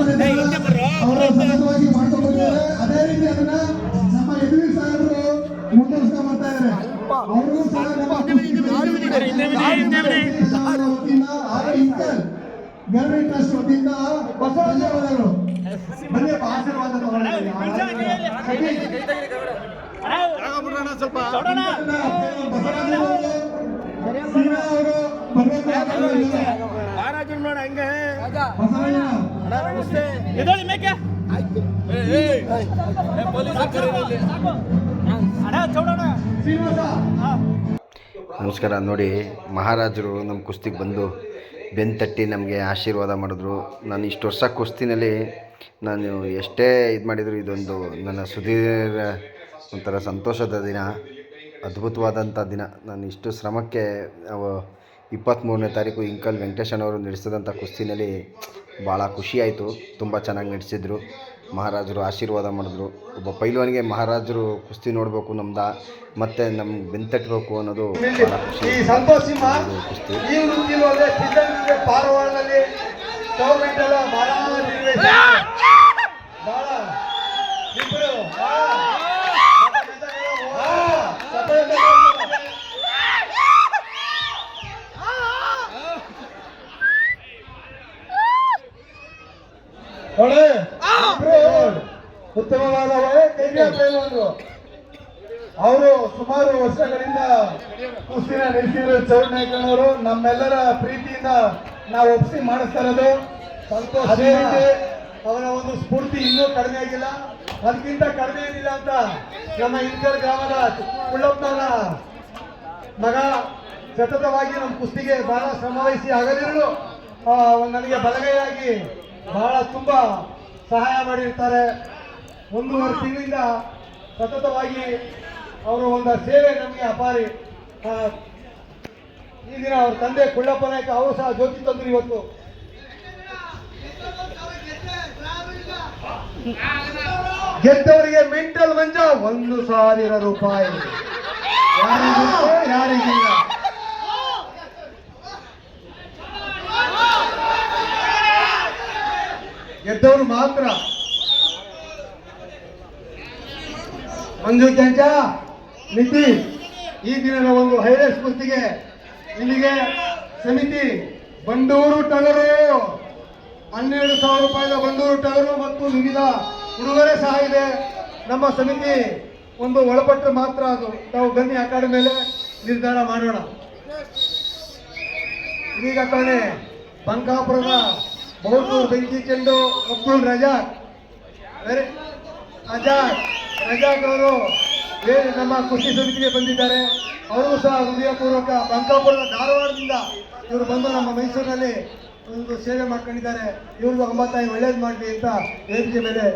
ಅವರ ಸತತವಾಗಿ ಮಾಡ್ಕೊಂಡು ಬಂದಿದ್ದಾರೆ. ಅದೇ ರೀತಿ ಅದನ್ನ ನಮ್ಮ ಯದುವೀರ್ ಸಾಹೇಬರು ಮುಂದುವರಿಸ್ಕೊಂಡು ಬರ್ತಾ ಇದ್ದಾರೆ. ಅವರು ಸಹ ನಮ್ಮ ಗರ್ಭಿ ಟ್ರಸ್ಟ್ ವತಿಯಿಂದ ಧನ್ಯವಾದಗಳು. ಬನ್ನಿ ಆಶೀರ್ವಾದ ಸ್ವಲ್ಪ ನಮಸ್ಕಾರ. ನೋಡಿ, ಮಹಾರಾಜರು ನಮ್ಮ ಕುಸ್ತಿಗೆ ಬಂದು ಬೆನ್ನು ತಟ್ಟಿ ನಮಗೆ ಆಶೀರ್ವಾದ ಮಾಡಿದ್ರು. ನಾನು ಇಷ್ಟು ವರ್ಷ ಕುಸ್ತಿನಲ್ಲಿ ನಾನು ಎಷ್ಟೇ ಇದು ಮಾಡಿದರೂ ಇದೊಂದು ನನ್ನ ಸುದೀರ್ಘ ಒಂಥರ ಸಂತೋಷದ ದಿನ, ಅದ್ಭುತವಾದಂಥ ದಿನ. ನಾನು ಇಷ್ಟು ಶ್ರಮಕ್ಕೆ 23ನೇ ತಾರೀಕು ಇಂಕಲ್ ವೆಂಕಟೇಶನವರು ನಡೆಸಿದಂಥ ಕುಸ್ತಿನಲ್ಲಿ ಭಾಳ ಖುಷಿಯಾಯಿತು. ತುಂಬ ಚೆನ್ನಾಗಿ ನಡೆಸಿದ್ರು. ಮಹಾರಾಜರು ಆಶೀರ್ವಾದ ಮಾಡಿದ್ರು. ಒಬ್ಬ ಪೈಲ್ವಾನಿಗೆ ಮಹಾರಾಜರು ಕುಸ್ತಿ ನೋಡಬೇಕು ಮತ್ತು ನಮ್ಗೆ ಬೆಂತಟ್ಟಬೇಕು ಅನ್ನೋದು ಭಾಳ ಖುಷಿ. ಕುಸ್ತಿ ಉತ್ತಮವಾದ ಅವರು ಸುಮಾರು ವರ್ಷಗಳಿಂದ ಕುಸ್ತಿನ ನಡೆಸಿದ್ರು. ಚೌಡನಾಯ್ಕನವರು ನಮ್ಮೆಲ್ಲರ ಪ್ರೀತಿಯಿಂದ ನಾವು ಒಪ್ಪಿಸಿ ಮಾಡಿಸ್ತಾ ಇರೋದು ಸಂತೋಷ. ಅದೇ ರೀತಿ ಅವರ ಒಂದು ಸ್ಫೂರ್ತಿ ಇನ್ನೂ ಕಡಿಮೆ ಆಗಿಲ್ಲ, ಅದಕ್ಕಿಂತ ಕಡಿಮೆ ಏನಿಲ್ಲ ಅಂತ ನಮ್ಮ ಇಂಕಲ್ ಗ್ರಾಮದ ಕುಳ್ಳಪ್ಪನವರ ಮಗ ಸತತವಾಗಿ ನಮ್ಮ ಕುಸ್ತಿಗೆ ಬಹಳ ಶ್ರಮವಹಿಸಿ ಹಗಲಿರುಳು ನನಗೆ ಬಲಗೈಯಾಗಿ ಬಹಳ ತುಂಬ ಸಹಾಯ ಮಾಡಿರ್ತಾರೆ. 1.5 ತಿಂಗಳಿಂದ ಸತತವಾಗಿ ಅವರ ಒಂದು ಸೇವೆ ನಮಗೆ ಅಪಾರಿ. ಈ ದಿನ ಅವ್ರ ತಂದೆ ಕುಳ್ಳಪ್ಪ ನಾಯ್ಕ ಅವರು ಸಹ ಜ್ಯೋತಿ ತಂದ್ರು. ಇವತ್ತು ಗೆದ್ದವರಿಗೆ ಮೆಂಟಲ್ ಮಂಜ 1,000 ರೂಪಾಯಿ. ಯಾರಿಗಿಲ್ಲ. ಗೆದ್ದವರು ಮಾತ್ರ. ಮಂಜು ಕೆಂಚ ನಿತಿ ಈ ದಿನದ ಒಂದು ಹೈಲೈಟ್ಸ್ ಕುಸ್ತಿಗೆ ಇಲ್ಲಿಗೆ ಸಮಿತಿ ಬಂಡೂರು ಟಗರು 12,000 ರೂಪಾಯಿದ ಬಂಡೂರು ಟಗರು ಮತ್ತು ವಿವಿಧ ಉಡುಗೊರೆ ಸಹ ಇದೆ. ನಮ್ಮ ಸಮಿತಿ ಒಂದು ಒಳಪಟ್ಟು ಮಾತ್ರ ಅದು. ತಾವು ಬನ್ನಿ ಆ ಕಡೆ ಮೇಲೆ ನಿರ್ಧಾರ ಮಾಡೋಣ. ಇದೀಗ ತಾನೇ ಬಂಕಾಪುರದ ಬಹುತೂರು ಬೆಂಕಿ ಚೆಂಡು ಅಬ್ದುಲ್ ರಜಾಕ್ ಅವರು ನಮ್ಮ ಕುಸ್ತಿ ಸಮಿತಿಗೆ ಬಂದಿದ್ದಾರೆ. ಅವರು ಸಹ ಹೃದಯಪೂರ್ವಕ ಬಂಕಾಪುರದ ಧಾರವಾಡದಿಂದ ಇವರು ಬಂದು ನಮ್ಮ ಮೈಸೂರಿನಲ್ಲಿ ಒಂದು ಸೇವೆ ಮಾಡ್ಕೊಂಡಿದ್ದಾರೆ. ಇವ್ರಿಗೂ ಅಂಬತ್ತಾಯಿ ಒಳ್ಳೇದು ಮಾಡಲಿ ಅಂತ ವೇದಿಕೆ ಮೇಲೆ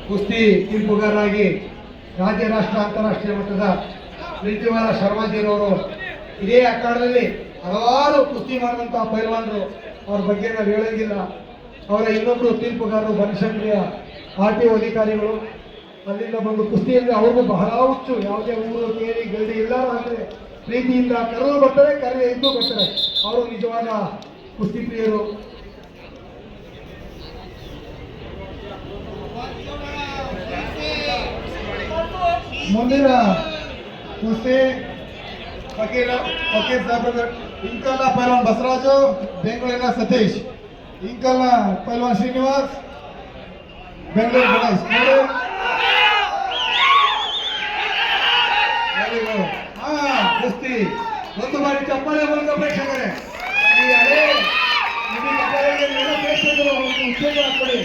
ಕುಸ್ತಿ ತೀರ್ಪುಗಾರರಾಗಿ ರಾಜ್ಯ, ರಾಷ್ಟ್ರ, ಅಂತಾರಾಷ್ಟ್ರೀಯ ಮಟ್ಟದ ಪ್ರೀತಿವಾದ ಶರ್ಮಾಜಿರವರು ಇದೇ ಅಖಾಡದಲ್ಲಿ ಹಲವಾರು ಕುಸ್ತಿ ಮಾಡಿದಂತಹ ಪೈಲ್ವಾನರು. ಅವ್ರ ಬಗ್ಗೆ ನಾವು ಹೇಳಂಗಿಲ್ಲ. ಅವರ ಇನ್ನೊಬ್ಬರು ತೀರ್ಪುಗಾರರು ಬನಶಂಕರಿಯ RTO ಅಧಿಕಾರಿಗಳು. ಅಲ್ಲಿಂದ ಬಂದು ಕುಸ್ತಿಯಲ್ಲಿ ಅವ್ರಿಗೂ ಬಹಳ ಹುಚ್ಚು. ಯಾವುದೇ ಊರು ಕೇರಿ ಗಡಿ ಎಲ್ಲರೂ ಅಂದರೆ ಪ್ರೀತಿಯಿಂದ ಕರೆದು ಬರ್ತಾರೆ, ಕರೆ ಇದ್ದು ಬರ್ತಾರೆ. ಅವರು ನಿಜವಾದ ಕುಸ್ತಿ ಪ್ರಿಯರು. ಮುಂದಿನ ಕುಸ್ತಿ ಫಕೀರ್ ಸಾಹೇಬ್ ಇಂಕಲ್ನ ಪೈಲ್ವಾನ್ ಬಸವರಾಜು, ಬೆಂಗಳೂರಿನ ಸತೀಶ್. ಇಂಕಲ್ನ ಪೈಲ್ವಾನ್ ಶ್ರೀನಿವಾಸ್, ಬೆಂಗಳೂರು ಗಣೇಶ್. ಕುಸ್ತಿ ಒಂದು ಬಾರಿ ಚಪ್ಪಾಳೆ ಮೂಲಕ ಪ್ರೇಕ್ಷಕರೇ ಈ ಹಳೆ ಪ್ರೇಕ್ಷಕರು ಉದ್ಯೋಗ ಹಾಕೊಡಿ.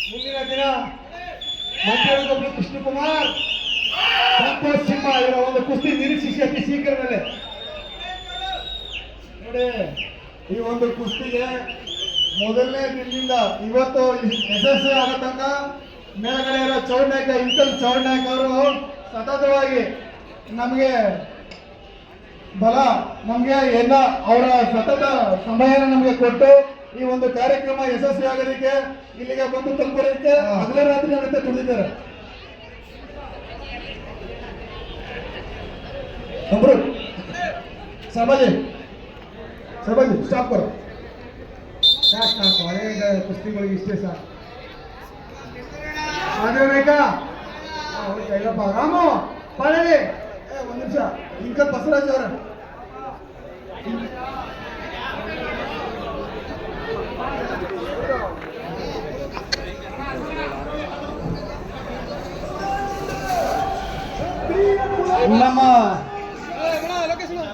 ಮುಂದಿನ ದಿನ ಮಂತ್ರಿಗಳು ಕೃಷ್ಣಕುಮಾರ್ ಕುಸ್ತಿ ನಿರೀಕ್ಷಿಸಿ ಅತಿ ಶೀಘ್ರದಲ್ಲೇ. ನೋಡಿ, ಈ ಒಂದು ಕುಸ್ತಿಗೆ ಮೊದಲನೇ ದಿನದಿಂದ ಇವತ್ತು ಯಶಸ್ವಿ ಆಗೋ ತನಕ ಮೇಲ್ಗಡೆ ಇರೋ ಚೌಡ್ನಾಯಕ ಇಂಕಲ್ ಚೌಡ್ನಾಯಕ್ ಅವರು ಸತತವಾಗಿ ನಮಗೆ ಬಲ, ನಮಗೆ ಎಲ್ಲ ಅವರ ಸತತ ಸಮಯನ ನಮಗೆ ಕೊಟ್ಟು ಈ ಒಂದು ಕಾರ್ಯಕ್ರಮ ಯಶಸ್ವಿ ಆಗೋದಕ್ಕೆ ಇಲ್ಲಿಗೆ ಬಂದು ತಲುಪೋದಕ್ಕೆ ಹಗಲ ರಾತ್ರಿ ನಡುತ್ತೆ ದುಡಿದಿದ್ದಾರೆ. ಒಬ್ರು ಸಭಾಜಿ ಸ್ಟಾಪ್ ಕರೋ, ಸಾಕು ಹಳೆ ಕುಸ್ತಿಗಳಿಗೆ ಇಷ್ಟೇ ಸಾಕು. ಬೇಕಾ ಇಲ್ಲಪ್ಪ ರಾಮು ಪಾಳಿ ಒಂದು ನಿಮಿಷ. ಇಂಕಲ್ ಬಸವರಾಜ್ ಅವರ ನಮ್ಮ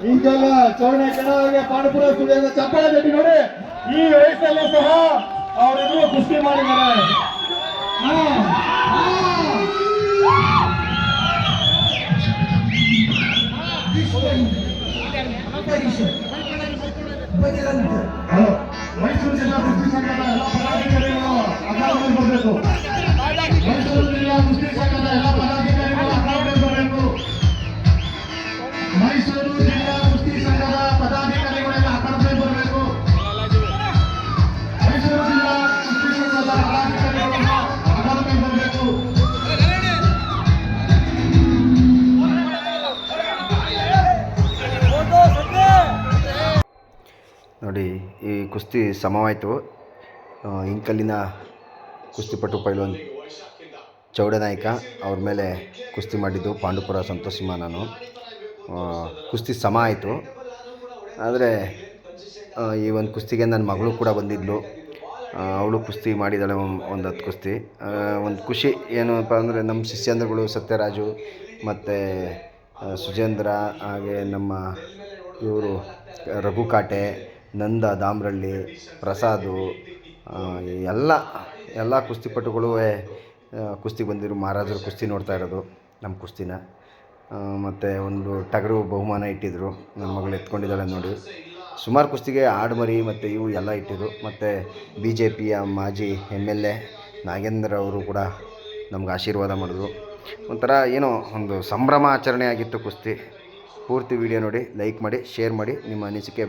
ಇಂಕಲ್ ಚೌಡನಾಯಕನವರಿಗೆ ಪಾಂಡುಪುರ ಸ್ಟುಡಿಯೋದ ಚಪ್ಪಾಳೆ ತಟ್ಟಿ ನೋಡಿ. ಈ ವಯಸ್ಸಲ್ಲೂ ಸಹ ಅವರೆಲ್ಲರೂ ಕುಸ್ತಿ ಮಾಡಿದ್ದಾರೆ. ಮೈಸೂರು ಜಿಲ್ಲಾ ಕುಸ್ತಿ ಸಂಘದ ಎಲ್ಲ ಪದಾಧಿಕಾರಿಗಳು ಅಕಾಡೆಮಿ ಬರಬೇಕು. ಮೈಸೂರು ಜಿಲ್ಲಾ ಕುಸ್ತಿ ಸಂಘದ ಎಲ್ಲ ಪದಾಧಿಕಾರಿಗಳು ಅಕಾಡೆಮಿ ಬರಬೇಕು. ಮೈಸೂರು ಜಿಲ್ಲಾ ಕುಸ್ತಿ ಸಂಘದ ಪದಾಧಿಕಾರಿಗಳೆಲ್ಲ ಅಕಾಡೆಮಿ ಬರಬೇಕು. ಮೈಸೂರು ಜಿಲ್ಲಾ ಕುಸ್ತಿ ಸಂಘದ ಪದಾಧಿಕಾರಿಗಳು ಅಕಾಡೆಮಿ ಬರಬೇಕು. ನೋಡಿ, ಈ ಕುಸ್ತಿ ಸಮವಾಯಿತು. ಇಂಕಲ್ಲಿನ ಕುಸ್ತಿಪಟು ಪೈಲ್ವಾನ್ ಚೌಡನಾಯಕ ಅವ್ರ ಮೇಲೆ ಕುಸ್ತಿ ಮಾಡಿದ್ದು ಪಾಂಡುಪುರ ಸಂತೋಷ್ ಸಿಂಹ. ನಾನು ಕುಸ್ತಿ ಸಮ ಆಯಿತು. ಆದರೆ ಈ ಒಂದು ಕುಸ್ತಿಗೆ ನನ್ನ ಮಗಳು ಕೂಡ ಬಂದಿದ್ಲು. ಅವಳು ಕುಸ್ತಿ ಮಾಡಿದ್ದಾಳೆ ಒಂದು 10 ಕುಸ್ತಿ. ಒಂದು ಖುಷಿ ಏನಪ್ಪ ಅಂದರೆ ನಮ್ಮ ಶಿಷ್ಯಂದ್ರಗಳು ಸತ್ಯರಾಜು ಮತ್ತು ಸುಜೇಂದ್ರ, ಹಾಗೆ ನಮ್ಮ ಇವರು ರಘು ಕಾಟೆ, ನಂದ ದಾಮ್ರಳ್ಳಿ, ಪ್ರಸಾದು, ಎಲ್ಲ ಕುಸ್ತಿಪಟುಗಳು ಕುಸ್ತಿ ಬಂದಿರು. ಮಹಾರಾಜರು ಕುಸ್ತಿ ನೋಡ್ತಾ ಇರೋದು ನಮ್ಮ ಕುಸ್ತಿನ. ಮತ್ತು ಒಂದು ಟಗರು ಬಹುಮಾನ ಇಟ್ಟಿದ್ದರು, ನನ್ನ ಮಗಳು ಎತ್ಕೊಂಡಿದ್ದಾಳೆ ನೋಡಿ. ಸುಮಾರು ಕುಸ್ತಿಗೆ ಆಡುಮರಿ ಮತ್ತು ಇವು ಎಲ್ಲ ಇಟ್ಟಿದ್ರು. ಮತ್ತು BJPಯ ಮಾಜಿ MLA ನಾಗೇಂದ್ರ ಅವರು ಕೂಡ ನಮ್ಗೆ ಆಶೀರ್ವಾದ ಮಾಡಿದ್ರು. ಒಂಥರ ಏನೋ ಒಂದು ಸಂಭ್ರಮ ಆಚರಣೆ ಆಗಿತ್ತು ಕುಸ್ತಿ. ಪೂರ್ತಿ ವಿಡಿಯೋ ನೋಡಿ, ಲೈಕ್ ಮಾಡಿ, ಶೇರ್ ಮಾಡಿ, ನಿಮ್ಮ ಅನಿಸಿಕೆ